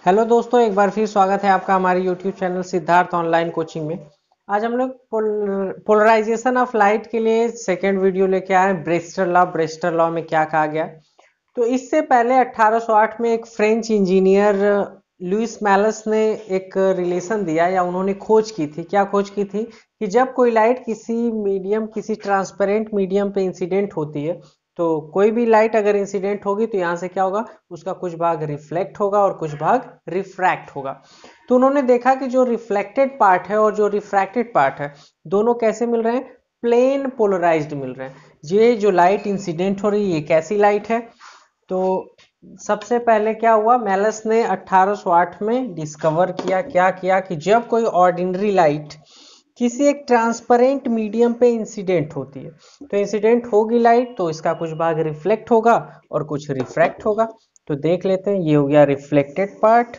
Hello दोस्तों, एक बार फिर स्वागत है आपका हमारे YouTube channel Siddharth online coaching में। आज हम लोग पोलराइजेशन ऑफ लाइट के लिए सेकेंड वीडियो लेके आए हैं। ब्रेस्टर लॉ में क्या कहा गया। तो इससे पहले 1808 में एक फ्रेंच इंजीनियर लुइस मैलस ने एक रिलेशन दिया या उन्होंने खोज की थी। क्या खोज की थी कि जब कोई लाइट किसी ट्रांसपेरेंट मीडियम पे इंसिडेंट होती है, तो कोई भी लाइट अगर इंसिडेंट होगी तो यहाँ से क्या होगा, उसका कुछ भाग रिफ्लेक्ट होगा और कुछ भाग रिफ्रैक्ट होगा। तो उन्होंने देखा कि जो रिफ्लेक्टेड पार्ट है और जो रिफ्रैक्टेड पार्ट है, दोनों कैसे मिल रहे हैं, प्लेन पोलराइज्ड मिल रहे हैं। ये जो लाइट इंसिडेंट हो रही है, ये कैसी लाइट है। तो सबसे पहले क्या हुआ, मेलस ने 1808 में डिस्कवर किया, क्या किया कि जब कोई ऑर्डिनरी लाइट किसी एक ट्रांसपेरेंट मीडियम पे इंसिडेंट होती है, तो इंसिडेंट होगी लाइट तो इसका कुछ भाग रिफ्लेक्ट होगा और कुछ रिफ्रैक्ट होगा। तो देख लेते हैं, ये हो गया रिफ्लेक्टेड पार्ट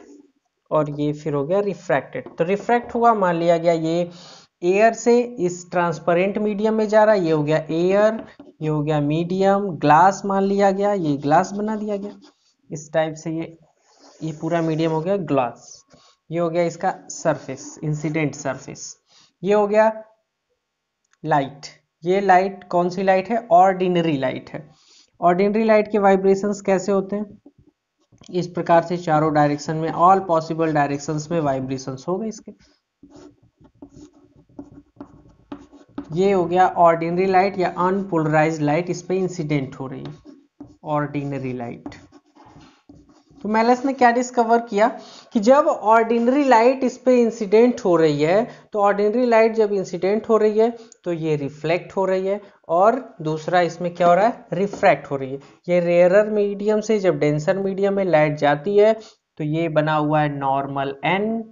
और ये फिर हो गया रिफ्रैक्टेड। तो रिफ्रैक्ट हुआ, मान लिया गया ये एयर से इस ट्रांसपेरेंट मीडियम में जा रहा है, ये हो गया एयर, ये हो गया मीडियम, ग्लास मान लिया गया, ये ग्लास बना दिया गया इस टाइप से। ये पूरा मीडियम हो गया ग्लास। ये हो गया इसका सरफेस, इंसिडेंट सरफेस। ये हो गया लाइट। ये लाइट कौन सी लाइट है, ऑर्डिनरी लाइट है। ऑर्डिनरी लाइट के वाइब्रेशंस कैसे होते हैं, इस प्रकार से चारों डायरेक्शन में, ऑल पॉसिबल डायरेक्शंस में वाइब्रेशंस हो गए इसके। ये हो गया ऑर्डिनरी लाइट या अनपोलराइज्ड लाइट, इस पे इंसिडेंट हो रही है, ऑर्डिनरी लाइट। तो मेलस ने क्या डिस्कवर किया कि जब ऑर्डिनरी लाइट इस पे इंसिडेंट हो रही है, तो ऑर्डिनरी लाइट जब इंसिडेंट हो रही है तो ये रिफ्लेक्ट हो रही है, और दूसरा इसमें क्या हो रहा है, रिफ्रैक्ट हो रही है। ये रेयरर मीडियम से जब डेंसर मीडियम में लाइट जाती है तो ये बना हुआ है नॉर्मल एन,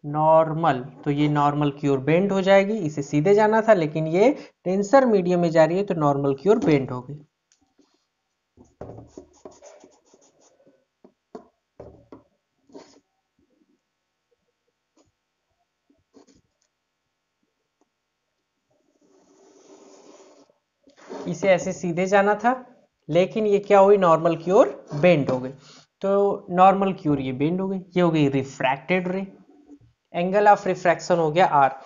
नॉर्मल, तो ये नॉर्मल की ओर बेंड हो जाएगी। इसे सीधे जाना था लेकिन ये डेंसर मीडियम में जा रही है तो नॉर्मल की ओर बेंड हो गई। इसे ऐसे सीधे जाना था लेकिन ये क्या हुई, नॉर्मल की ओर बेंड हो गई। तो नॉर्मल की ओर ये बेंड हो गई, ये हो गई रिफ्रैक्टेड रे। एंगल ऑफ रिफ्रैक्शन हो गया आर।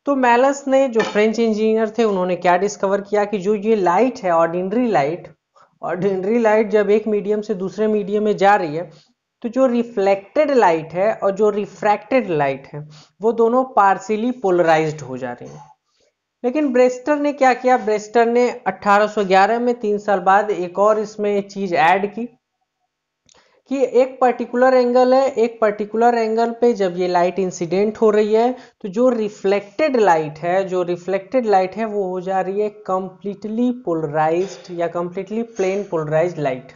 तो मेलस ने, जो फ्रेंच इंजीनियर थे, उन्होंने क्या डिस्कवर किया कि जो ये लाइट है, ऑर्डिनरी लाइट जब एक मीडियम से दूसरे मीडियम में जा रही है, तो जो रिफ्लेक्टेड लाइट है और जो रिफ्रैक्टेड लाइट है वो दोनों पार्शियली पोलराइज्ड हो जा रही है। लेकिन ब्रेस्टर ने क्या किया, ब्रेस्टर ने 1811 में, 3 साल बाद, एक और इसमें चीज ऐड की कि एक पर्टिकुलर एंगल है, एक पर्टिकुलर एंगल पे जब ये लाइट इंसिडेंट हो रही है तो जो रिफ्लेक्टेड लाइट है वो हो जा रही है कंप्लीटली पोलराइज्ड या कंप्लीटली प्लेन पोलराइज्ड लाइट,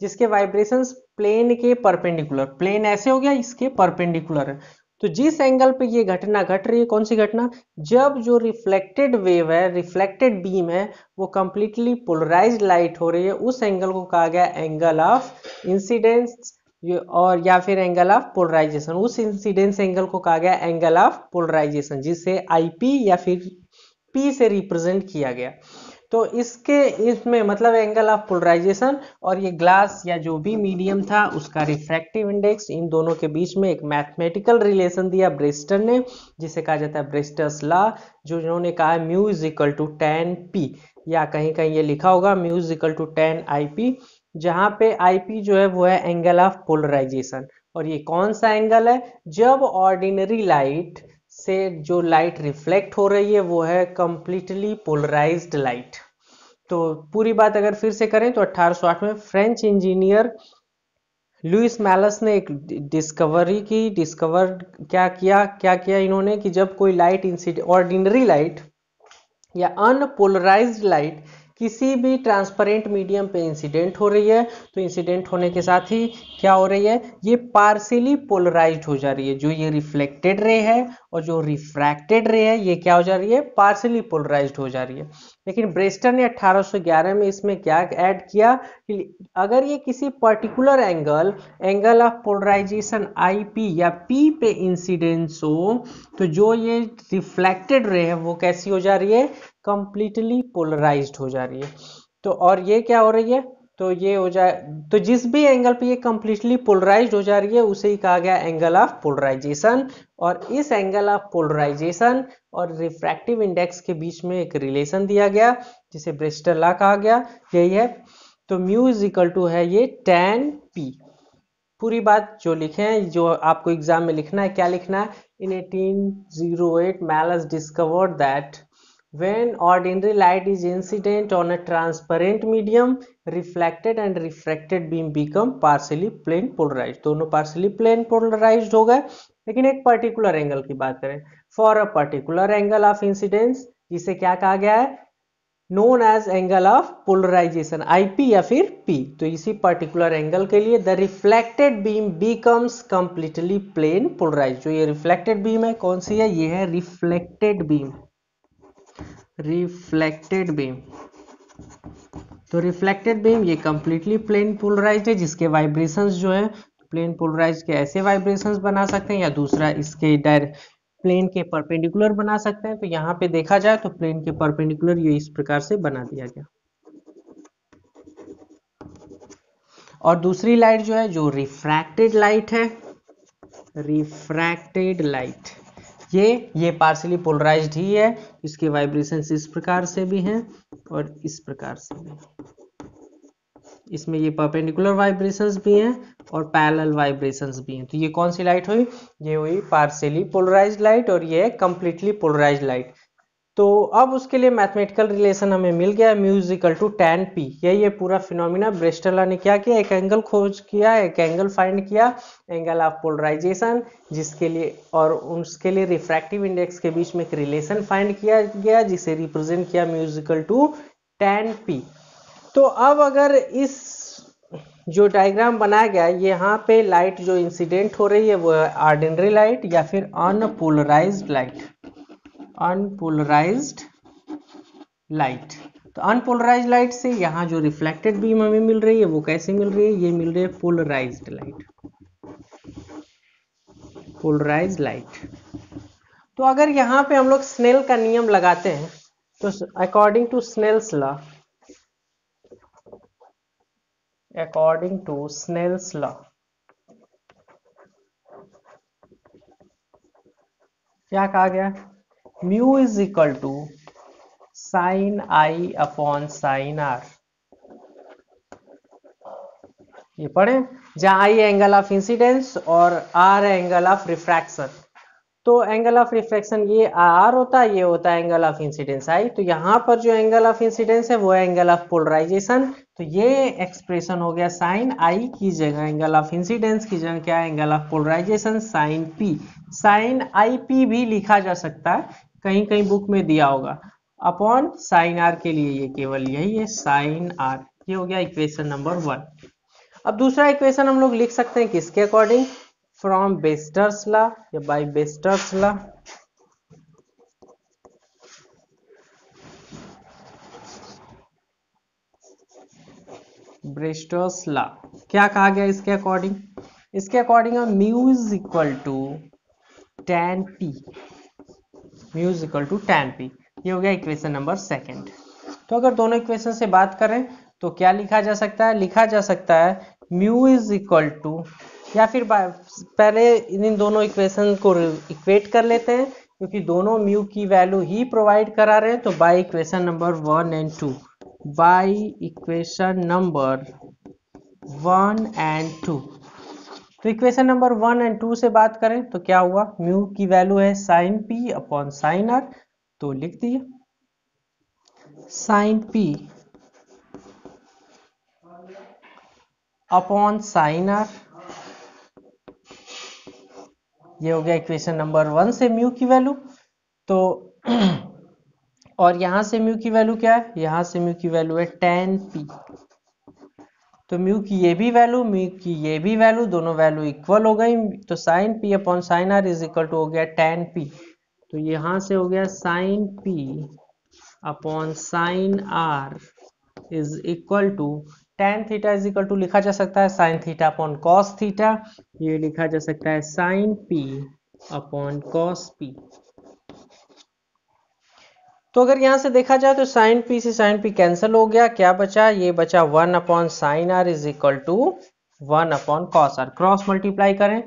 जिसके वाइब्रेशंस प्लेन के परपेंडिकुलर, प्लेन ऐसे हो गया, इसके परपेंडिकुलर है। तो जिस एंगल पे ये घटना घट रही है, कौन सी घटना, जब जो रिफ्लेक्टेड वेव है, रिफ्लेक्टेड बीम है, वो कंप्लीटली पोलराइज्ड लाइट हो रही है, उस एंगल को कहा गया एंगल ऑफ इंसिडेंस, और या फिर एंगल ऑफ पोलराइजेशन। उस इंसिडेंस एंगल को कहा गया एंगल ऑफ पोलराइजेशन, जिसे आईपी या फिर पी से रिप्रेजेंट किया गया। तो इसमें मतलब एंगल ऑफ पोलराइजेशन और ये ग्लास या जो भी मीडियम था उसका रिफ्रैक्टिव इंडेक्स, इन दोनों के बीच में एक मैथमेटिकल रिलेशन दिया ब्रेस्टर ने, जिसे कहा जाता है ब्रेस्टर्स लॉ, जो इन्होंने कहा है mu is equal to tan p, या कहीं कहीं ये लिखा होगा mu is equal to tan ip, जहां पे ip जो है वो है एंगल ऑफ पोलराइजेशन। और ये कौन सा एंगल है, जब ऑर्डिनरी लाइट से जो लाइट रिफ्लेक्ट हो रही है वो है कंप्लीटली पोलराइज्ड लाइट। तो पूरी बात अगर फिर से करें तो 1808 में फ्रेंच इंजीनियर लुइस मैलस ने एक डिस्कवरी की, क्या किया इन्होंने कि जब कोई लाइट इंसिडेंट, ऑर्डिनरी लाइट या अनपोलराइज्ड लाइट किसी भी ट्रांसपेरेंट मीडियम पे इंसिडेंट हो रही है, तो इंसिडेंट होने के साथ ही क्या हो रही है, ये पार्शियली पोलराइज्ड हो जा रही है। जो ये रिफ्लेक्टेड रे है और जो रिफ्रैक्टेड रे है, ये क्या हो जा रही है, पार्शियली पोलराइज्ड हो जा रही है। लेकिन ब्रेस्टर ने 1811 में इसमें क्या ऐड किया कि अगर ये किसी particular angle of polarization I P या पी पे इंसिडेंस हो, तो जो ये रिफ्लेक्टेड रे है वो कैसी हो जा रही है, कंप्लीटली पोलराइज्ड हो जा रही है। तो और ये क्या हो रही है, तो ये हो जाए, तो जिस भी एंगल पे ये कंप्लीटली पोलराइज्ड हो जा रही है उसे ही कहा गया एंगल ऑफ पोलराइजेशन। और इस एंगल ऑफ पोलराइजेशन और रिफ्रैक्टिव इंडेक्स के बीच में एक रिलेशन दिया गया जिसे ब्रेस्टर लॉ कहा गया, यही है। तो म्यू इज इक्वल टू है ये tan p। पूरी बात जो लिखे हैं, जो आपको एग्जाम में लिखना है, क्या लिखना है, इन 1808 Malus discovered that when ordinary light is incident on a transparent medium, reflected and refracted beam become partially plane polarized। दोनों partially plane polarized हो गए, लेकिन एक पर्टिकुलर एंगल की बात करें, for a particular angle of incidence, जिसे क्या कहा गया है, known as angle of polarization IP या फिर P। तो इसी पर्टिकुलर एंगल के लिए the reflected beam becomes completely plane polarize. जो ये रिफ्लेक्टेड बीम है कौन सी है, ये है रिफ्लेक्टेड बीम, रिफ्लेक्टेड बीम। तो रिफ्लेक्टेड बीम ये कंप्लीटली प्लेन पोलराइज है, जिसके वाइब्रेशंस जो है प्लेन पोलराइज के ऐसे वाइब्रेशंस बना सकते हैं, या दूसरा इसके डायरेक्ट प्लेन के परपेंडिकुलर बना सकते हैं। तो यहाँ पे देखा जाए तो प्लेन के परपेंडिकुलर ये इस प्रकार से बना दिया गया। और दूसरी लाइट जो है, जो रिफ्रैक्टेड लाइट है, रिफ्रैक्टेड लाइट, ये पार्शियली पोलराइज्ड ही है, इसके वाइब्रेशंस इस प्रकार से भी हैं और इस प्रकार से भी। इसमें ये परपेंडिकुलर वाइब्रेशंस भी हैं और पैरेलल वाइब्रेशंस भी हैं। तो ये कौन सी लाइट हुई, ये हुई पार्शियली पोलराइज्ड लाइट, और ये है कंप्लीटली पोलराइज्ड लाइट। तो अब उसके लिए मैथमेटिकल रिलेशन हमें मिल गया, mu is equal to tan p। ये पूरा फिनोमिना ब्रेस्टर लॉ ने क्या किया, एक एंगल खोज किया, एक एंगल फाइंड किया, एंगल ऑफ पोलराइजेशन, जिसके लिए और उसके लिए रिफ्रैक्टिव इंडेक्स के बीच में एक रिलेशन फाइंड किया गया, जिसे रिप्रेजेंट किया mu is equal to tan p। तो अब अगर इस जो डायग्राम बनाया गया है, यहाँ पे लाइट जो इंसिडेंट हो रही है वो है ऑर्डिनरी लाइट या फिर अनपोलराइज्ड लाइट, अनपोलराइज्ड लाइट। तो अनपोलराइज्ड लाइट से यहाँ जो रिफ्लेक्टेड बीम हमें मिल रही है वो कैसे मिल रही है, ये मिल रही है पोलराइज्ड लाइट, पोलराइज्ड लाइट। तो अगर यहाँ पे हम लोग स्नेल का नियम लगाते हैं, तो according to Snell's law, according to Snell's law क्या कहा गया, mu is equal to sine I upon sine r. ये पढ़े, जहां आई एंगल ऑफ इंसिडेंस और आर एंगल ऑफ रिफ्रैक्शन। तो एंगल ऑफ रिफ्रैक्शन ये आर होता है, ये होता है एंगल ऑफ इंसिडेंस आई। तो यहाँ पर जो एंगल ऑफ इंसिडेंस है वो है एंगल ऑफ पोलराइजेशन। तो ये एक्सप्रेशन हो गया साइन आई की जगह एंगल ऑफ इंसिडेंस की जगह क्या है, angle of polarization sine P. Sine I P भी लिखा जा सकता है, कहीं कहीं बुक में दिया होगा, अपॉन साइन आर के लिए ये केवल यही है साइन आर। ये हो गया इक्वेशन नंबर 1। अब दूसरा इक्वेशन हम लोग लिख सकते हैं किसके अकॉर्डिंग, फ्रॉम बेस्टर्स लॉ या by Brewster's law. Brewster's law क्या कहा गया इसके अकॉर्डिंग, इसके according mu is equal to tan p, mu is equal to tan p। ये हो गया इक्वेशन नंबर 2। तो अगर दोनों इक्वेशन से बात करें तो क्या लिखा जा सकता है, लिखा जा सकता है म्यू इज इक्वल टू, या फिर पहले इन दोनों इक्वेशन को इक्वेट कर लेते हैं, क्योंकि दोनों म्यू की वैल्यू ही प्रोवाइड करा रहे हैं। तो by equation number 1 and 2, by equation number 1 and 2। तो इक्वेशन नंबर 1 एंड 2 से बात करें तो क्या हुआ, म्यू की वैल्यू है sine P upon sine r. तो लिख दिए sine P upon sine r. ये हो गया इक्वेशन नंबर 1 से म्यू की वैल्यू। तो और यहां से म्यू की वैल्यू क्या है, यहां से म्यू की वैल्यू है tan p। तो म्यू की ये भी वैल्यू, म्यू की ये भी वैल्यू, दोनों वैल्यू इक्वल हो गई। तो sine p upon sine r is equal to हो गया tan p। तो यहां से हो गया sine p upon sine r is equal to tan theta is equal to लिखा जा सकता है sine theta upon cos theta. ये लिखा जा सकता है sine p upon cos p। तो अगर यहाँ से देखा जाए तो साइन पी से साइन पी कैंसिल हो गया, क्या बचा, ये बचा 1/sin r इज इक्वल टू 1/cos r। क्रॉस मल्टीप्लाई करें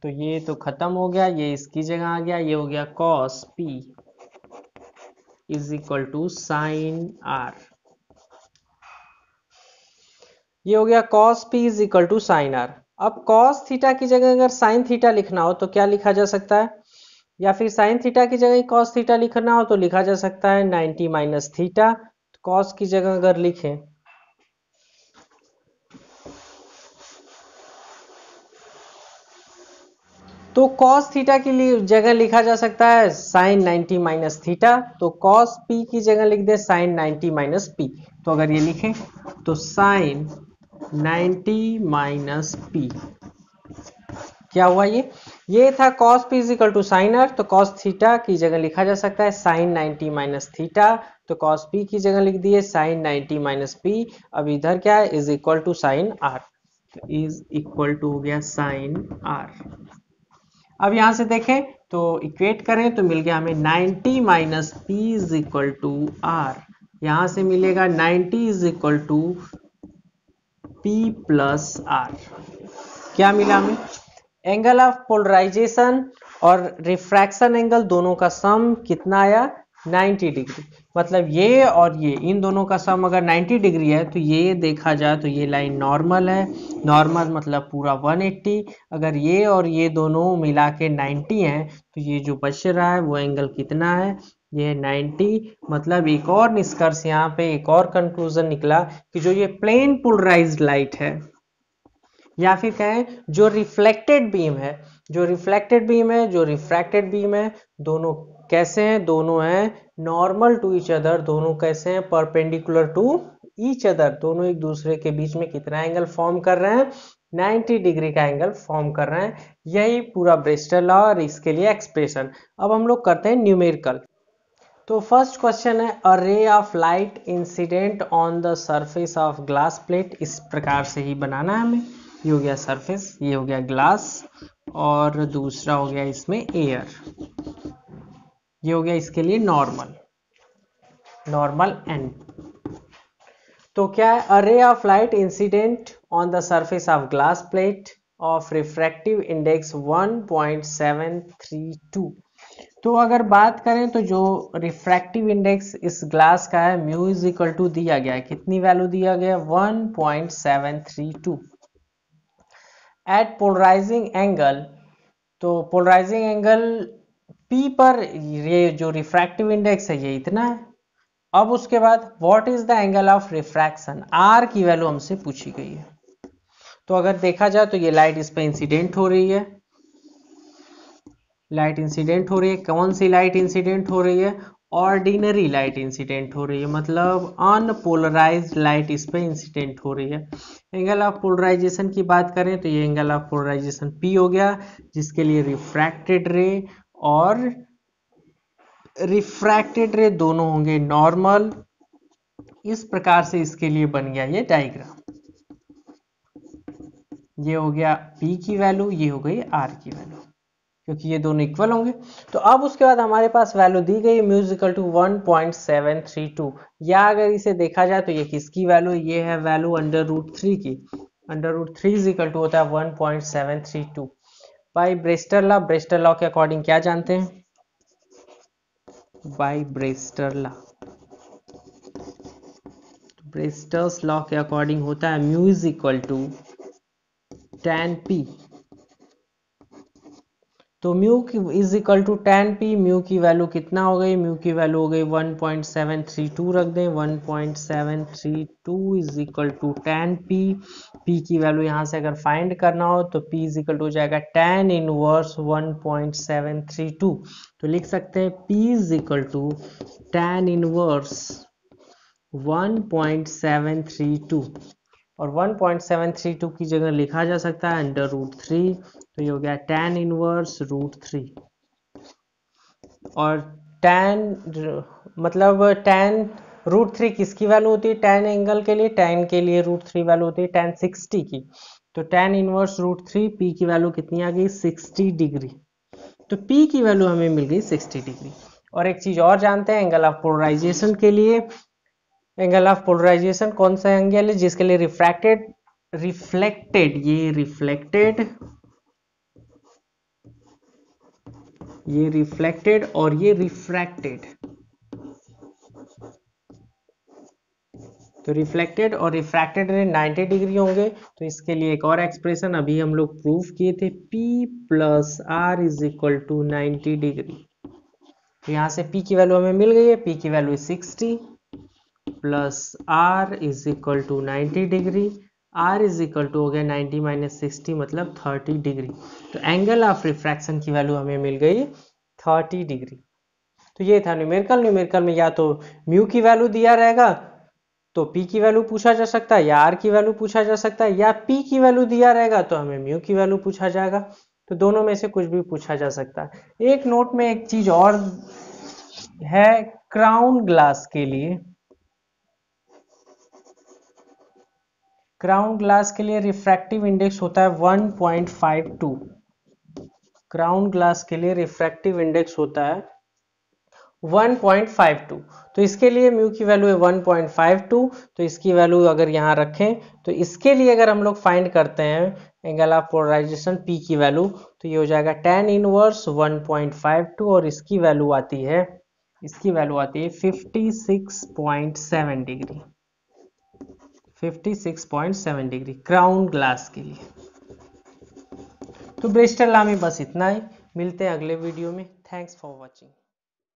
तो ये तो खत्म हो गया, ये इसकी जगह आ गया, ये हो गया cos p is equal to sine r। ये हो गया cos p is equal to sine r। अब cos थीटा की जगह अगर साइन थीटा लिखना हो तो क्या लिखा जा सकता है, या फिर साइन थीटा की जगह cos थीटा लिखना हो तो लिखा जा सकता है 90 माइनस थीटा। cos की जगह अगर लिखें तो cos थीटा की जगह लिखा जा सकता है साइन 90 माइनस थीटा, तो cos p की जगह लिख दे साइन 90 माइनस p। तो अगर ये लिखें तो साइन 90 माइनस p क्या हुआ, ये था cos p is equal to sine r। तो cos थीटा की जगह लिखा जा सकता है साइन 90 माइनस थीटा, तो cos p की जगह लिख दिए साइन 90 माइनस p। अब इधर क्या है, is equal to sine r, तो इज इक्वल टू हो गया साइन r। अब यहां से देखें तो इक्वेट करें तो मिल गया हमें 90 minus p is equal to r। यहां से मिलेगा 90 is equal to p plus r। क्या मिला हमें, एंगल ऑफ पोलराइजेशन और रिफ्रैक्शन एंगल दोनों का सम कितना आया 90 डिग्री। मतलब ये और ये इन दोनों का सम अगर 90 डिग्री है तो ये देखा जाए तो ये लाइन नॉर्मल है, नॉर्मल मतलब पूरा 180। अगर ये और ये दोनों मिला के 90 है तो ये जो बच रहा है वो एंगल कितना है, ये 90। मतलब एक और निष्कर्ष यहाँ पे एक और कंक्लूजन निकला कि जो ये प्लेन पोलराइज्ड लाइट है या फिर कहें जो रिफ्लेक्टेड बीम है, जो रिफ्लेक्टेड बीम है, जो रिफ्रैक्टेड बीम है, दोनों कैसे हैं, दोनों हैं नॉर्मल टू ईच अदर। दोनों कैसे हैं, परपेंडिकुलर टू ईच अदर। दोनों एक दूसरे के बीच में कितना एंगल फॉर्म कर रहे हैं, 90 डिग्री का एंगल फॉर्म कर रहे हैं। यही पूरा ब्रेस्टर लॉ और इसके लिए एक्सप्रेशन। अब हम लोग करते हैं न्यूमेरिकल। तो फर्स्ट क्वेश्चन है, a ray of light incident on the surface of glass plate. इस प्रकार से ही बनाना है हमें। ये हो गया सरफेस, ये हो गया ग्लास, और दूसरा हो गया इसमें एयर। ये हो गया इसके लिए नॉर्मल, नॉर्मल एंड। तो क्या है, a ray of light incident on the surface of glass plate of refractive index 1.732। तो अगर बात करें तो जो रिफ्रैक्टिव इंडेक्स इस ग्लास का है म्यू इज इक्वल टू दिया गया है, कितनी वैल्यू दिया गया है 1.732 एट पोलराइजिंग एंगल। तो पोलराइजिंग एंगल P पर ये जो रिफ्रैक्टिव इंडेक्स है ये इतना है। अब उसके बाद what is the angle of refraction, R की वैल्यू हमसे पूछी गई है। तो अगर देखा जाए तो ये लाइट इस पे इंसिडेंट हो रही है, लाइट इंसिडेंट हो रही है। कौन सी लाइट इंसिडेंट हो रही है, ऑर्डिनरी लाइट इंसिडेंट हो रही है, मतलब अनपोलराइज्ड लाइट इस पे इंसिडेंट हो रही है। एंगल ऑफ पोलराइजेशन की बात करें तो ये एंगल ऑफ पोलराइजेशन P हो गया, जिसके लिए रिफ्रैक्टेड रे और रिफ्रैक्टेड रे दोनों होंगे नॉर्मल। इस प्रकार से इसके लिए बन गया ये डायग्राम। ये हो गया P की वैल्यू, ये हो गई R की वैल्यू, क्योंकि ये दोनों इक्वल होंगे। तो अब उसके बाद हमारे पास वैल्यू दी गई म्यूजिकल टू 1.732, या अगर इसे देखा जाए तो ये किसकी वैल्यू, ये है वैल्यू √3 की। √3 इज इक्वल टू होता है 1.732 by Brewster law. Brewster law के अकॉर्डिंग क्या जानते हैं, by Brewster law, Brewster's law के अकॉर्डिंग होता है mu is equal to tan p। तो mu is equal to tan p, mu की वैल्यू कितना हो गई, म्यू की वैल्यू हो गई 1.732 रख दें। 1.732 is equal to tan p। p की वैल्यू यहाँ से अगर फाइंड करना हो तो p इज इक्वल टू हो जाएगा tan इनवर्स 1.732। तो लिख सकते हैं p is equal to tan inverse 1.732, और 1.732 की जगह लिखा जा सकता है √3। तो ये हो गया tan इनवर्स √3, और tan मतलब tan √3 किसकी वैल्यू होती है, tan एंगल के लिए, tan के लिए √3 वैल्यू होती है tan 60 की। तो tan इनवर्स √3, P की वैल्यू कितनी आ गई 60 डिग्री। तो P की वैल्यू हमें मिल गई 60 डिग्री। और एक चीज और जानते हैं एंगल ऑफ पोलराइजेशन के लिए, एंगल ऑफ पोलराइजेशन कौन सा एंगल है जिसके लिए रिफ्लेक्टेड ये रिफ्लेक्टेड और ये रिफ्रैक्टेड, तो रिफ्लेक्टेड और रिफ्रैक्टेड 90 डिग्री होंगे। तो इसके लिए एक और एक्सप्रेशन अभी हम लोग प्रूफ किए थे, P plus R is equal to 90 degree. तो यहाँ से P की वैल्यू हमें मिल गई है, P की value 60 plus R is equal to 90 degree. R is equal to हो गया 90 माइनस 60 मतलब 30 डिग्री। तो एंगल ऑफ रिफ्रैक्शन की वैल्यू हमें मिल गई 30 डिग्री। तो ये था न्यूमेरिकल। न्यूमेरिकल में या तो म्यू की वैल्यू दिया रहेगा तो P की वैल्यू पूछा जा सकता है, या R की वैल्यू पूछा जा सकता है, या P की वैल्यू दिया रहेगा तो हमें म्यू की वैल्यू पूछा जाएगा। तो दोनों में से कुछ भी पूछा जा सकता है। एक नोट में एक चीज और है, क्राउन ग्लास के लिए, क्राउन ग्लास के लिए रिफ्रैक्टिव इंडेक्स होता है 1.52। क्राउन ग्लास के लिए रिफ्रैक्टिव इंडेक्स होता है 1.52। तो इसके लिए म्यू की वैल्यू है 1.52। तो इसकी वैल्यू अगर यहाँ रखें तो इसके लिए अगर हम लोग फाइंड करते हैं एंगल ऑफ पोलराइजेशन P की वैल्यू, तो ये हो जाएगा tan इनवर्स 1.52 और इसकी वैल्यू आती है 56.7 डिग्री, 56.7 डिग्री क्राउन ग्लास के लिए। तो ब्रेस्टर लॉ में बस इतना ही, मिलते हैं अगले वीडियो में। Thanks for watching.